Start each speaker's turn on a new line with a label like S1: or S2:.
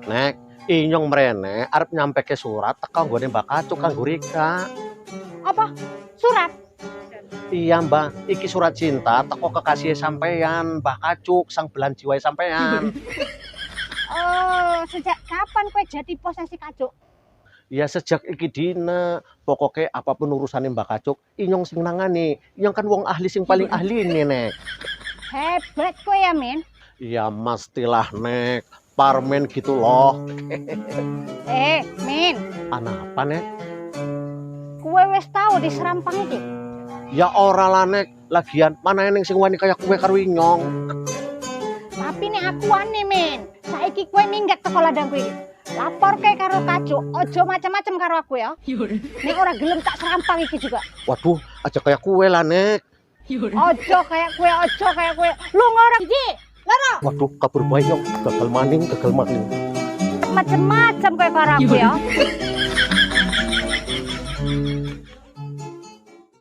S1: Nek, inyong mrene arep nyampeke surat teko nggone Mbak Kacuk kanggo Rika.
S2: Apa? Surat?
S1: Iya Mbak, iki surat cinta teko kekasih sampean, Mbak Kacuk sang belan jiwa sampean.
S2: Oh, sejak kapan kowe jadi posesi Kacuk?
S1: Ya sejak iki dina, pokoknya apapun urusannya Mbak Kacuk, inyong sing nangani. Inyong kan wong ahli sing paling ahli ini, Nek.
S2: Hebat kowe ya, Min.
S1: Ya mestilah, Nek. Parmen gitu loh.
S2: Min.
S1: Apa, Nek?
S2: Kowe wis tau di Serampang iki?
S1: Ya ora lah, Nek. Lagian mana yang sing wani kayak kowe karo inyong.
S2: Tapi nek aku wani, Min. Saiki kowe minggat teko ladang kowe iki. Lapor kayak karo Kacuk, ojo macam-macam karo aku ya. Nek ora gelem tak serampang iki juga.
S1: Waduh, aja kayak kue lah, Nek.
S2: Ojo kayak kue. Lu ngorok iki. Loro.
S1: Waduh, kabur bae nyong. Gagal maning.
S2: Macam-macam kayak karo aku ya.